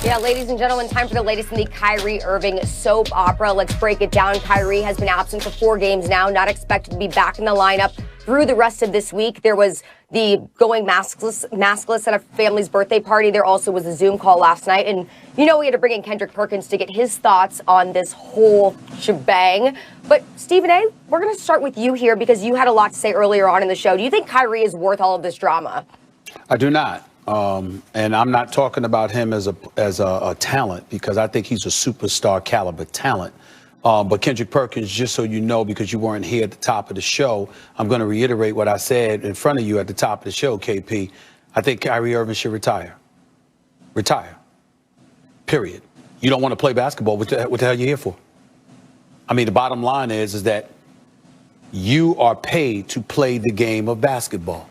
Yeah, ladies and gentlemen, time for the latest in the Kyrie Irving soap opera. Let's break it down. Kyrie has been absent for 4 games now, not expected to be back in the lineup through the rest of this week. There was the going maskless at a family's birthday party. There also was a Zoom call last night. And, we had to bring in Kendrick Perkins to get his thoughts on this whole shebang. But, Stephen A., we're going to start with you here because you had a lot to say earlier on in the show. Do you think Kyrie is worth all of this drama? I do not. And I'm not talking about him as a talent, because I think he's a superstar caliber talent. But Kendrick Perkins, just so you know, because you weren't here at the top of the show, I'm going to reiterate what I said in front of you at the top of the show, KP. I think Kyrie Irving should retire. Retire. Period. You don't want to play basketball. What the hell are you here for? I mean, the bottom line is that you are paid to play the game of basketball.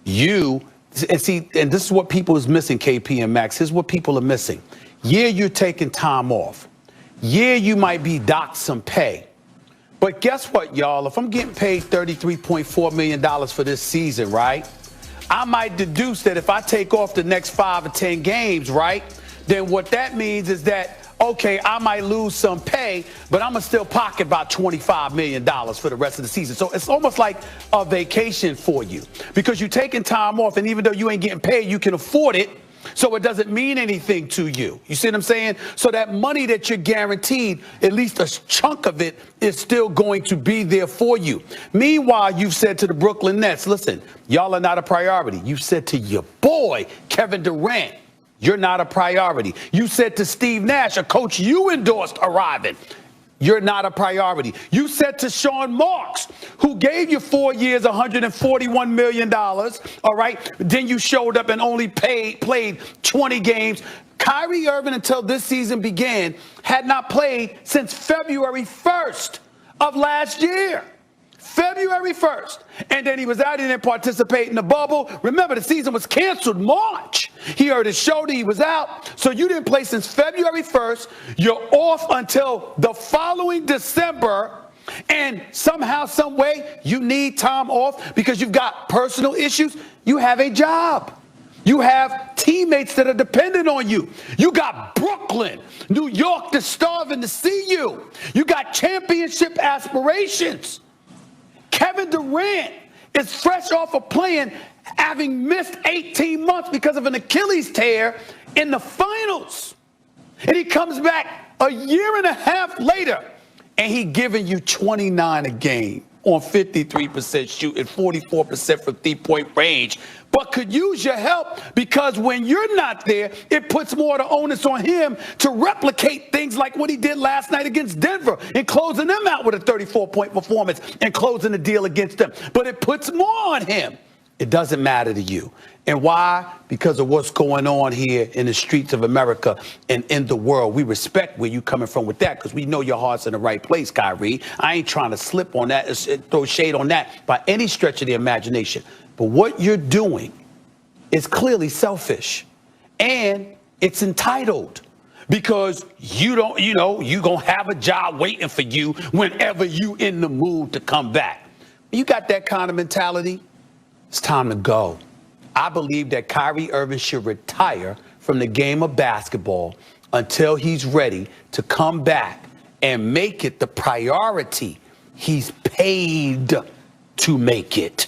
And this is what people is missing, KP and Max. Here's what people are missing. Yeah, you're taking time off. Yeah, you might be docked some pay. But guess what, y'all? If I'm getting paid $33.4 million for this season, right, I might deduce that if I take off the next 5 or 10 games, right, then what that means is that, okay, I might lose some pay, but I'm going to still pocket about $25 million for the rest of the season. So it's almost like a vacation for you because you're taking time off, and even though you ain't getting paid, you can afford it. So it doesn't mean anything to you. You see what I'm saying? So that money that you're guaranteed, at least a chunk of it, is still going to be there for you. Meanwhile, you've said to the Brooklyn Nets, listen, y'all are not a priority. You said to your boy, Kevin Durant, you're not a priority. You said to Steve Nash, a coach you endorsed arriving, you're not a priority. You said to Sean Marks, who gave you 4 years, $141 million, all right? Then you showed up and only played 20 games. Kyrie Irving, until this season began, had not played since February 1st of last year. February 1st. And then he was out, he didn't participate in the bubble. Remember, the season was canceled March. He hurt his shoulder, he was out. So you didn't play since February 1st. You're off until the following December. And somehow, some way, you need time off because you've got personal issues. You have a job. You have teammates that are dependent on you. You got Brooklyn, New York that's starving to see you. You got championship aspirations. Kevin Durant is fresh off of playing, having missed 18 months because of an Achilles tear in the finals. And he comes back a year and a half later, and he giving you 29 a game on 53% shooting, 44% from three-point range, but could use your help because when you're not there, it puts more of the onus on him to replicate things like what he did last night against Denver and closing them out with a 34-point performance and closing the deal against them. But it puts more on him. It doesn't matter to you. And why? Because of what's going on here in the streets of America and in the world. We respect where you're coming from with that because we know your heart's in the right place, Kyrie. I ain't trying to slip on that, throw shade on that by any stretch of the imagination. But what you're doing is clearly selfish and it's entitled because you don't, you're going to have a job waiting for you whenever you in the mood to come back. You got that kind of mentality, it's time to go. I believe that Kyrie Irving should retire from the game of basketball until he's ready to come back and make it the priority he's paid to make it.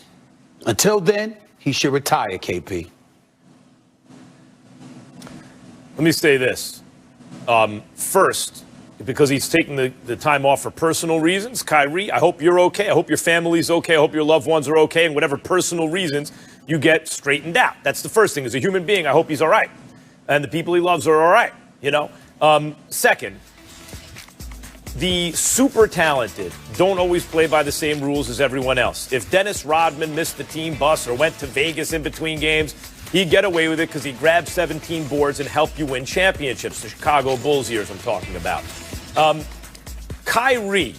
Until then, he should retire, KP. Let me say this. First, because he's taking the time off for personal reasons, Kyrie, I hope you're okay. I hope your family's okay. I hope your loved ones are okay. And whatever personal reasons, you get straightened out. That's the first thing. As a human being, I hope he's all right. And the people he loves are all right, Second, the super talented don't always play by the same rules as everyone else. If Dennis Rodman missed the team bus or went to Vegas in between games, he'd get away with it because he grabbed 17 boards and helped you win championships. The Chicago Bulls years I'm talking about. Kyrie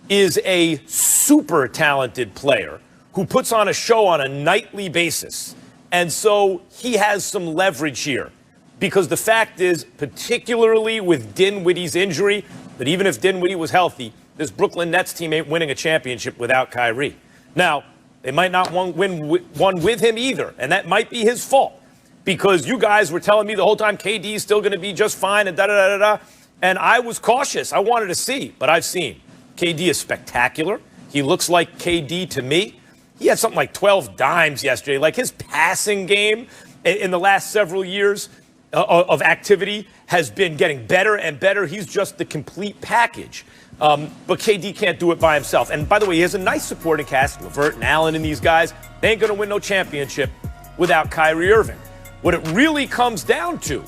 is a super talented player who puts on a show on a nightly basis. And so he has some leverage here because the fact is, particularly with Dinwiddie's injury, that even if Dinwiddie was healthy, this Brooklyn Nets team ain't winning a championship without Kyrie. Now, they might not win one with him either, and that might be his fault. because you guys were telling me the whole time KD is still going to be just fine and da-da-da-da-da. And I was cautious. I wanted to see, but I've seen. KD is spectacular. He looks like KD to me. He had something like 12 dimes yesterday. Like his passing game in the last several years of activity has been getting better and better. He's just the complete package. But KD can't do it by himself. And by the way, he has a nice supporting cast. LeVert and Allen and these guys. They ain't going to win no championship without Kyrie Irving. What it really comes down to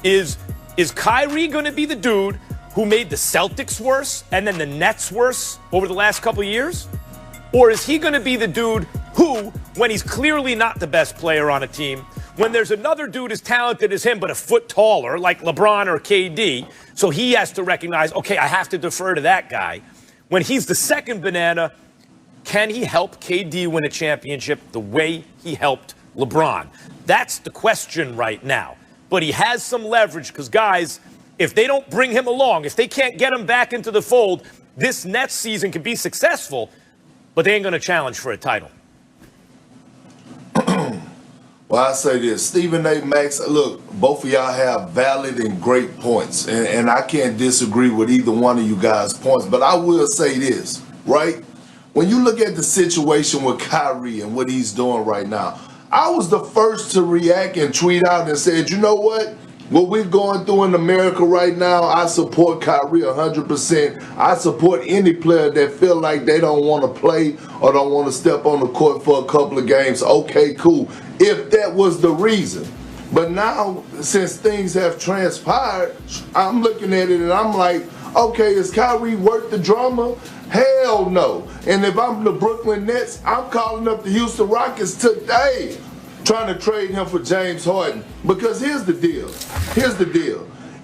is Kyrie going to be the dude who made the Celtics worse and then the Nets worse over the last couple of years? Or is he going to be the dude who, when he's clearly not the best player on a team, when there's another dude as talented as him but a foot taller, like LeBron or KD, so he has to recognize, okay, I have to defer to that guy. When he's the second banana, can he help KD win a championship the way he helped LeBron? That's the question right now. But he has some leverage because, guys, if they don't bring him along, if they can't get him back into the fold, this next season can be successful, but they ain't going to challenge for a title. Well, I say this, Stephen A. Max, look, both of y'all have valid and great points, and I can't disagree with either one of you guys' points, but I will say this, right? When you look at the situation with Kyrie and what he's doing right now, I was the first to react and tweet out and said, you know what we're going through in America right now, I support Kyrie 100%. I support any player that feel like they don't want to play or don't want to step on the court for a couple of games. Okay, cool. If that was the reason. But now, since things have transpired, I'm looking at it and I'm like, okay, is Kyrie worth the drama? Hell no. And if I'm the Brooklyn Nets, I'm calling up the Houston Rockets today trying to trade him for James Harden. Because here's the deal.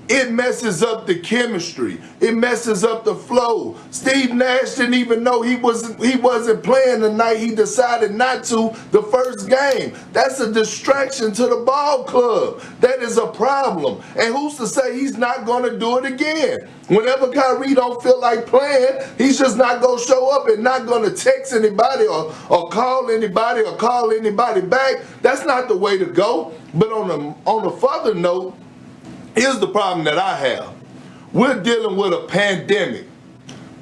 It messes up the chemistry. It messes up the flow. Steve Nash didn't even know he wasn't playing the night he decided not to the first game. That's a distraction to the ball club. That is a problem. And who's to say he's not going to do it again? Whenever Kyrie don't feel like playing, he's just not going to show up and not going to text anybody or call anybody or call anybody back. That's not the way to go. But on a further note, here's the problem that I have. We're dealing with a pandemic.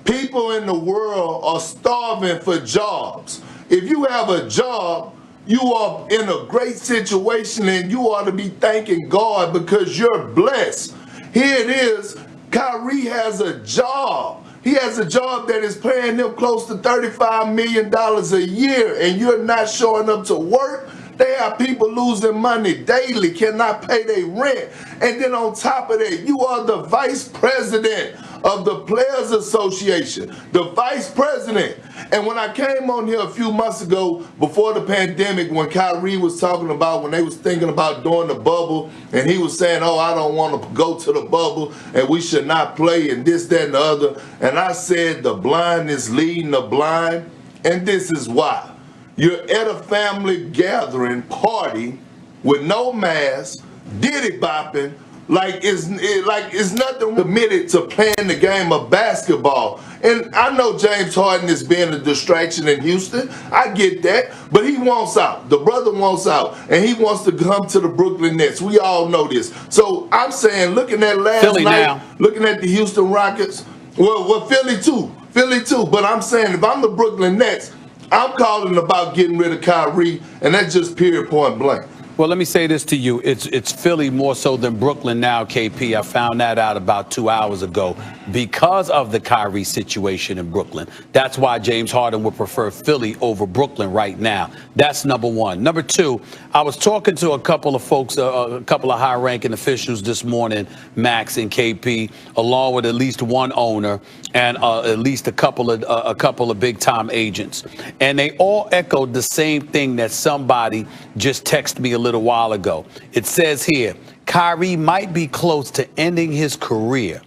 People in the world are starving for jobs. If you have a job, you are in a great situation and you ought to be thanking God because you're blessed. Here it is, Kyrie has a job. He has a job that is paying him close to $35 million a year and you're not showing up to work. They have people losing money daily, cannot pay their rent. And then on top of that, you are the vice president of the Players Association, the vice president. And when I came on here a few months ago before the pandemic, when Kyrie was talking about when they was thinking about doing the bubble, and he was saying, oh, I don't want to go to the bubble and we should not play and this, that, and the other. And I said the blind is leading the blind, and this is why. You're at a family gathering party with no mask, diddy bopping, like it's nothing committed to playing the game of basketball. And I know James Harden is being a distraction in Houston. I get that. But he wants out. The brother wants out. And he wants to come to the Brooklyn Nets. We all know this. So I'm saying, looking at last Philly night, now. looking at the Houston Rockets, well, Philly too. But I'm saying if I'm the Brooklyn Nets, I'm calling about getting rid of Kyrie, and that's just period, point blank. Well, let me say this to you. It's Philly more so than Brooklyn now, KP. I found that out about 2 hours ago because of the Kyrie situation in Brooklyn. That's why James Harden would prefer Philly over Brooklyn right now. That's number one. Number two, I was talking to a couple of folks, a couple of high-ranking officials this morning, Max and KP, along with at least one owner and at least a couple of big-time agents. And they all echoed the same thing that somebody just texted me a little while ago. It says here, Kyrie might be close to ending his career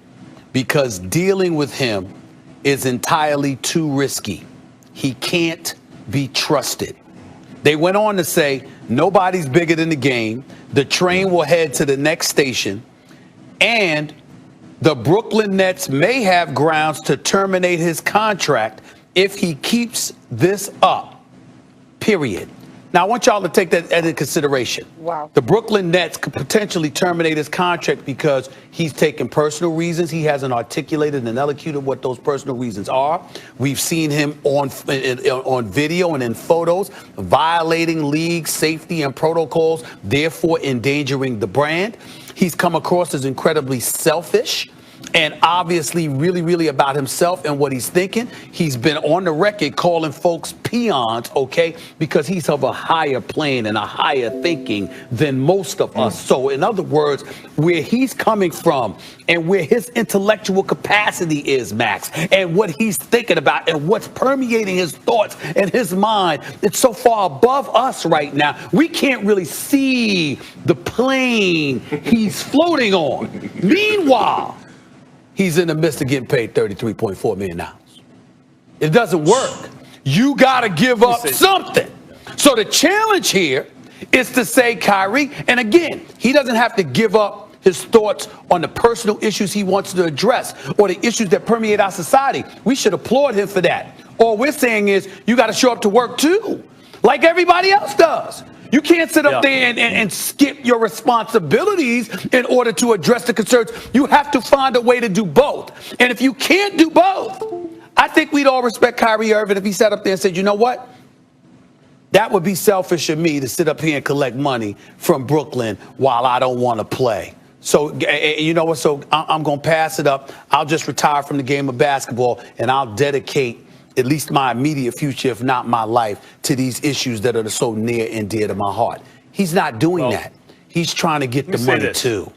because dealing with him is entirely too risky. He can't be trusted. They went on to say, nobody's bigger than the game. The train will head to the next station. And the Brooklyn Nets may have grounds to terminate his contract if he keeps this up. Period. Now, I want y'all to take that into consideration. Wow. The Brooklyn Nets could potentially terminate his contract because he's taken personal reasons. He hasn't articulated and elocuted what those personal reasons are. We've seen him on video and in photos violating league safety and protocols, therefore endangering the brand. He's come across as incredibly selfish and obviously really, really about himself and what he's thinking. He's been on the record calling folks peons, okay, because he's of a higher plane and a higher thinking than most of us. So in other words, where he's coming from and where his intellectual capacity is, Max, and what he's thinking about and what's permeating his thoughts and his mind, it's so far above us right now. We can't really see the plane he's floating on. Meanwhile, he's in the midst of getting paid $33.4 million. It doesn't work. You got to give up something. So the challenge here is to say, Kyrie, and again, he doesn't have to give up his thoughts on the personal issues he wants to address or the issues that permeate our society. We should applaud him for that. All we're saying is you got to show up to work too, like everybody else does. You can't sit up there and skip your responsibilities in order to address the concerns. You have to find a way to do both. And if you can't do both, I think we'd all respect Kyrie Irving if he sat up there and said, you know what? That would be selfish of me to sit up here and collect money from Brooklyn while I don't want to play. So, you know what? So I'm going to pass it up. I'll just retire from the game of basketball and I'll dedicate at least my immediate future, if not my life, to these issues that are so near and dear to my heart. He's not doing that. He's trying to get the money too.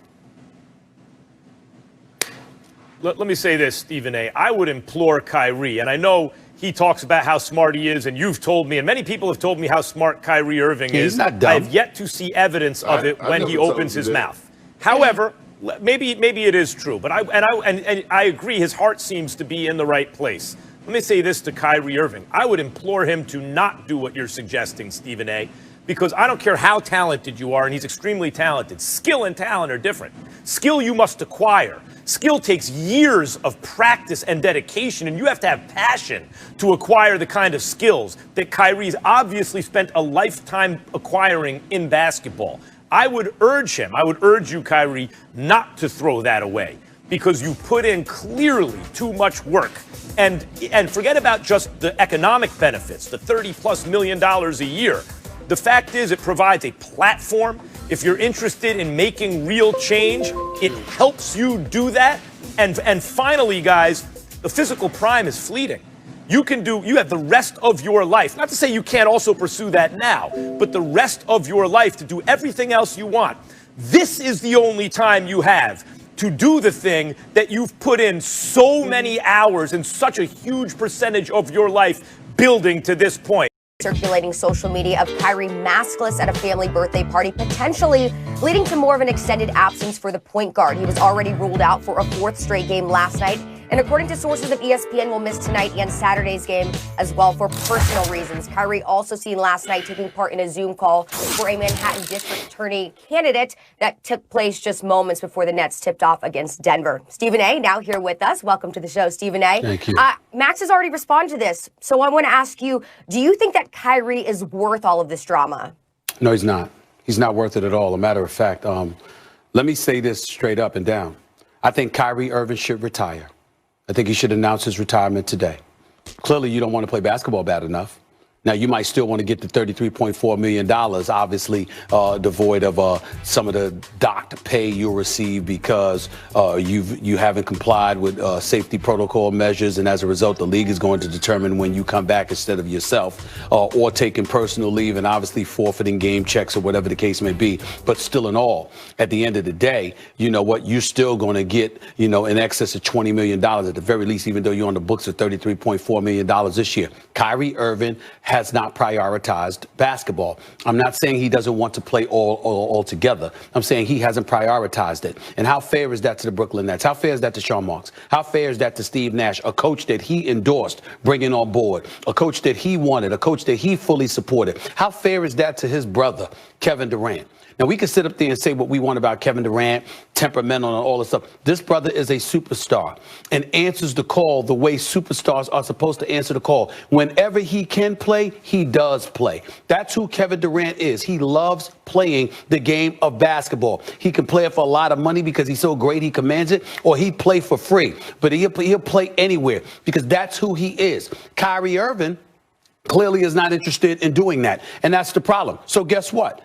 Let me say this, Stephen A. I would implore Kyrie, and I know he talks about how smart he is, and you've told me, and many people have told me how smart Kyrie Irving is. He's not dumb. I have yet to see evidence of it when he opens his mouth. However, maybe it is true, but I agree his heart seems to be in the right place. Let me say this to Kyrie Irving. I would implore him to not do what you're suggesting, Stephen A., because I don't care how talented you are, and he's extremely talented. Skill and talent are different. Skill you must acquire. Skill takes years of practice and dedication, and you have to have passion to acquire the kind of skills that Kyrie's obviously spent a lifetime acquiring in basketball. I would urge you, Kyrie, not to throw that away, because you put in clearly too much work. And forget about just the economic benefits, the $30+ million a year. The fact is, it provides a platform. If you're interested in making real change, it helps you do that. And finally, guys, the physical prime is fleeting. You have the rest of your life, not to say you can't also pursue that now, but the rest of your life to do everything else you want. This is the only time you have to do the thing that you've put in so many hours and such a huge percentage of your life building to this point. Circulating social media of Kyrie maskless at a family birthday party, potentially leading to more of an extended absence for the point guard. He was already ruled out for a fourth straight game last night. And according to sources of ESPN, will miss tonight and Saturday's game as well for personal reasons. Kyrie also seen last night taking part in a Zoom call for a Manhattan District Attorney candidate that took place just moments before the Nets tipped off against Denver. Stephen A. now here with us. Welcome to the show, Stephen A. Thank you. Max has already responded to this. So I want to ask you, do you think that Kyrie is worth all of this drama? No, he's not. He's not worth it at all. A matter of fact, let me say this straight up and down. I think Kyrie Irving should retire. I think he should announce his retirement today. Clearly, you don't want to play basketball bad enough. Now, you might still want to get the $33.4 million, obviously devoid of some of the docked pay you'll receive because you haven't complied with safety protocol measures. And as a result, the league is going to determine when you come back instead of yourself or taking personal leave and obviously forfeiting game checks or whatever the case may be. But still in all, at the end of the day, you know what? You're still going to get, in excess of $20 million at the very least, even though you're on the books of $33.4 million this year. Kyrie Irving has not prioritized basketball. I'm not saying he doesn't want to play all together. I'm saying he hasn't prioritized it. And how fair is that to the Brooklyn Nets? How fair is that to Sean Marks? How fair is that to Steve Nash, a coach that he endorsed bringing on board, a coach that he wanted, a coach that he fully supported? How fair is that to his brother, Kevin Durant? Now, we can sit up there and say what we want about Kevin Durant, temperamental and all this stuff. This brother is a superstar and answers the call the way superstars are supposed to answer the call. Whenever he can play, play, he does play. That's who Kevin Durant is. He loves playing the game of basketball. He can play it for a lot of money because he's so great he commands it, or he'd play for free. But he'll play anywhere because that's who he is. Kyrie Irving clearly is not interested in doing that, and that's the problem. So guess what?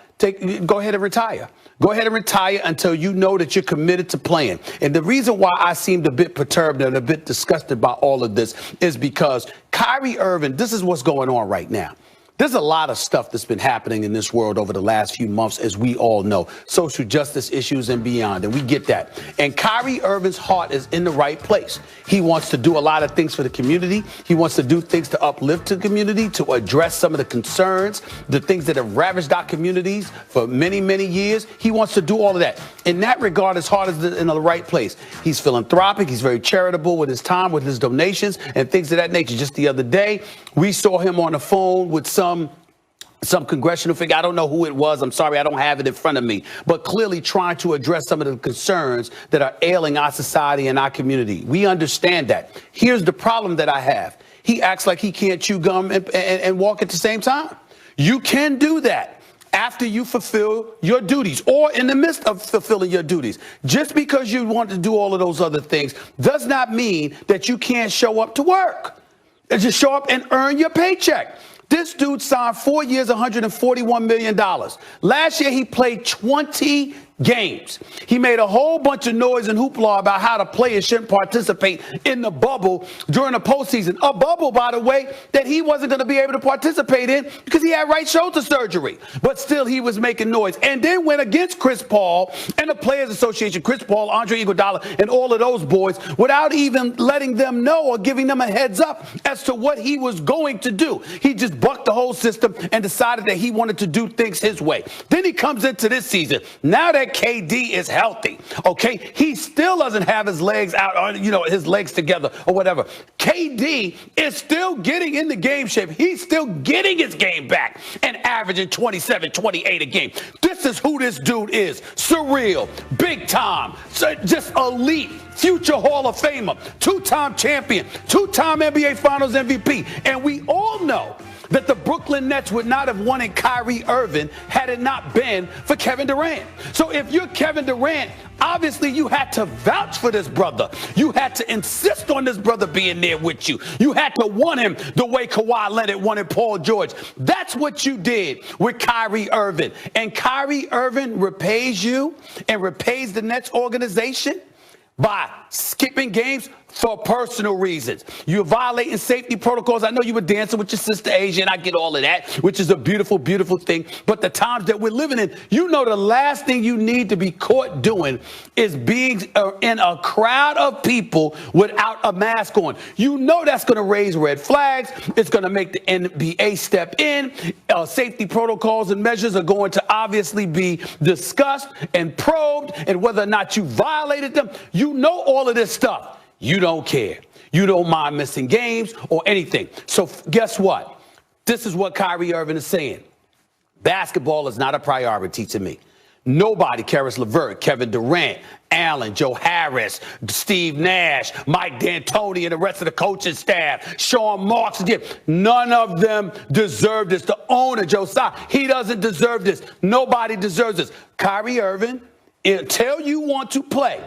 Go ahead and retire. Go ahead and retire until you know that you're committed to playing. And the reason why I seemed a bit perturbed and a bit disgusted by all of this is because Kyrie Irving, this is what's going on right now. There's a lot of stuff that's been happening in this world over the last few months, as we all know, social justice issues and beyond, and we get that. And Kyrie Irving's heart is in the right place. He wants to do a lot of things for the community. He wants to do things to uplift the community, to address some of the concerns, the things that have ravaged our communities for many, many years. He wants to do all of that. In that regard, his heart is in the right place. He's philanthropic. He's very charitable with his time, with his donations, and things of that nature. Just the other day, we saw him on the phone with some congressional figure. I don't know who it was. I'm sorry, I don't have it in front of me. But clearly trying to address some of the concerns that are ailing our society and our community. We understand that. Here's the problem that I have. He acts like he can't chew gum and walk at the same time. You can do that after you fulfill your duties or in the midst of fulfilling your duties. Just because you want to do all of those other things does not mean that you can't show up to work. Just show up and earn your paycheck. This dude signed 4 years, $141 million. Last year, he played 20 games. He made a whole bunch of noise and hoopla about how the players shouldn't participate in the bubble during the postseason. A bubble, by the way, that he wasn't going to be able to participate in because he had right shoulder surgery. But still, he was making noise. And then went against Chris Paul and the Players Association, Chris Paul, Andre Iguodala, and all of those boys without even letting them know or giving them a heads up as to what he was going to do. He just bucked the whole system and decided that he wanted to do things his way. Then he comes into this season. Now that KD is healthy, okay? He still doesn't have his legs out, or, his legs together or whatever. KD is still getting in the game shape. He's still getting his game back and averaging 27, 28 a game. This is who this dude is. Surreal, big time, just elite, future Hall of Famer, two-time champion, two-time NBA Finals MVP. And we all know that the Brooklyn Nets would not have wanted Kyrie Irving had it not been for Kevin Durant. So if you're Kevin Durant, obviously you had to vouch for this brother. You had to insist on this brother being there with you. You had to want him the way Kawhi Leonard wanted Paul George. That's what you did with Kyrie Irving. And Kyrie Irving repays you and repays the Nets organization by skipping games for personal reasons. You're violating safety protocols. I know you were dancing with your sister Asia, and I get all of that, which is a beautiful, beautiful thing. But the times that we're living in, the last thing you need to be caught doing is being in a crowd of people without a mask on. That's going to raise red flags. It's going to make the NBA step in. Safety protocols and measures are going to obviously be discussed and probed, and whether or not you violated them, all of this stuff. You don't care. You don't mind missing games or anything. So guess what? This is what Kyrie Irving is saying. Basketball is not a priority to me. Nobody, Karis LeVert, Kevin Durant, Allen, Joe Harris, Steve Nash, Mike D'Antoni, and the rest of the coaching staff, Sean Marks, none of them deserve this. The owner, Joe Tsai, he doesn't deserve this. Nobody deserves this. Kyrie Irving, until you want to play,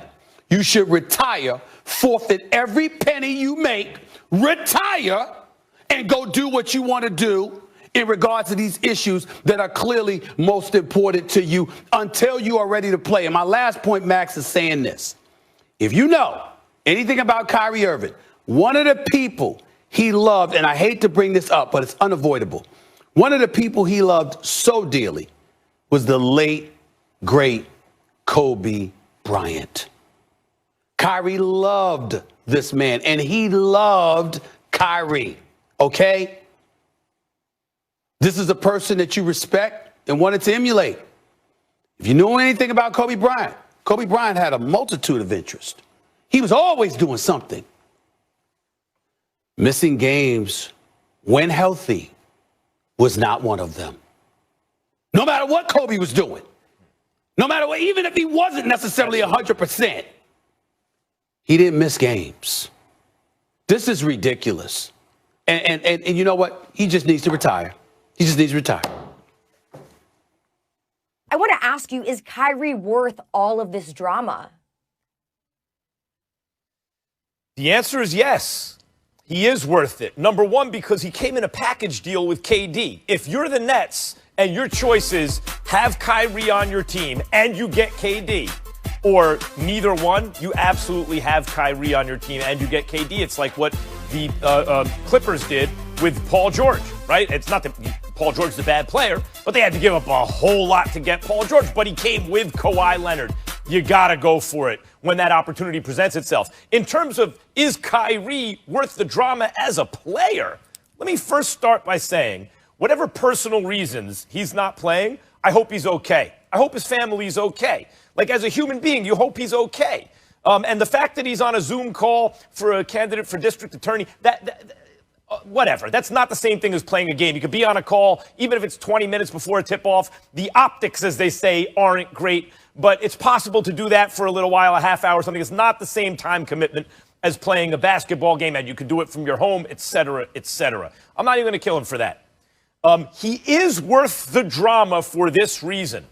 you should retire, forfeit every penny you make, retire, and go do what you want to do in regards to these issues that are clearly most important to you until you are ready to play. And my last point, Max, is saying this. If you know anything about Kyrie Irving, one of the people he loved, and I hate to bring this up, but it's unavoidable. One of the people he loved so dearly was the late, great Kobe Bryant. Kyrie loved this man, and he loved Kyrie, okay? This is a person that you respect and wanted to emulate. If you know anything about Kobe Bryant had a multitude of interests. He was always doing something. Missing games when healthy was not one of them. No matter what Kobe was doing, no matter what, even if he wasn't necessarily 100%, he didn't miss games. This is ridiculous. And you know what? He just needs to retire. He just needs to retire. I want to ask you, is Kyrie worth all of this drama? The answer is yes. He is worth it. Number one, because he came in a package deal with KD. If you're the Nets and your choice is have Kyrie on your team and you get KD, or neither one, you absolutely have Kyrie on your team and you get KD. It's like what the Clippers did with Paul George, right? It's not that Paul George is a bad player, but they had to give up a whole lot to get Paul George. But he came with Kawhi Leonard. You got to go for it when that opportunity presents itself. In terms of, is Kyrie worth the drama as a player? Let me first start by saying, whatever personal reasons he's not playing, I hope he's okay. I hope his family's okay. Like, as a human being, you hope he's okay. And the fact that he's on a Zoom call for a candidate for district attorney, whatever. That's not the same thing as playing a game. You could be on a call, even if it's 20 minutes before a tip-off. The optics, as they say, aren't great, but it's possible to do that for a little while, a half hour or something. It's not the same time commitment as playing a basketball game, and you could do it from your home, et cetera, et cetera. I'm not even going to kill him for that. He is worth the drama for this reason.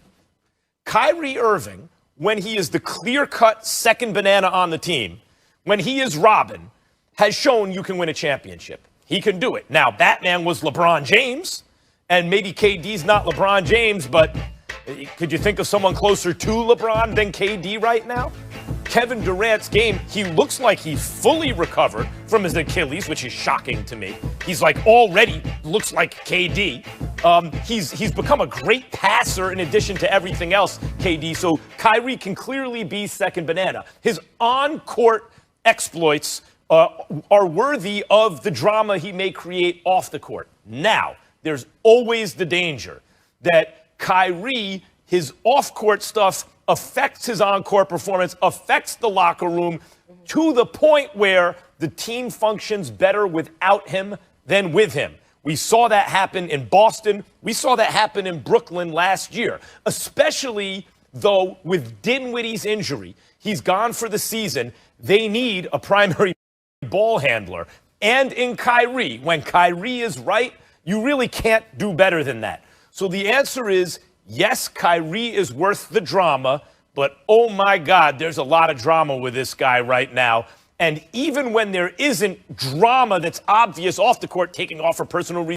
Kyrie Irving, when he is the clear-cut second banana on the team, when he is Robin, has shown you can win a championship. He can do it. Now, Batman was LeBron James, and maybe KD's not LeBron James, but could you think of someone closer to LeBron than KD right now? Kevin Durant's game, he looks like he's fully recovered from his Achilles, which is shocking to me. He's like already looks like KD. He's become a great passer in addition to everything else, KD. So Kyrie can clearly be second banana. His on-court exploits are worthy of the drama he may create off the court. Now, there's always the danger that Kyrie, his off-court stuff affects his on-court performance, affects the locker room to the point where the team functions better without him than with him. We saw that happen in Boston. We saw that happen in Brooklyn last year, especially though with Dinwiddie's injury. He's gone for the season. They need a primary ball handler. And in Kyrie, when Kyrie is right, you really can't do better than that. So the answer is, yes, Kyrie is worth the drama, but oh my God, there's a lot of drama with this guy right now. And even when there isn't drama that's obvious off the court, taking off for personal reasons,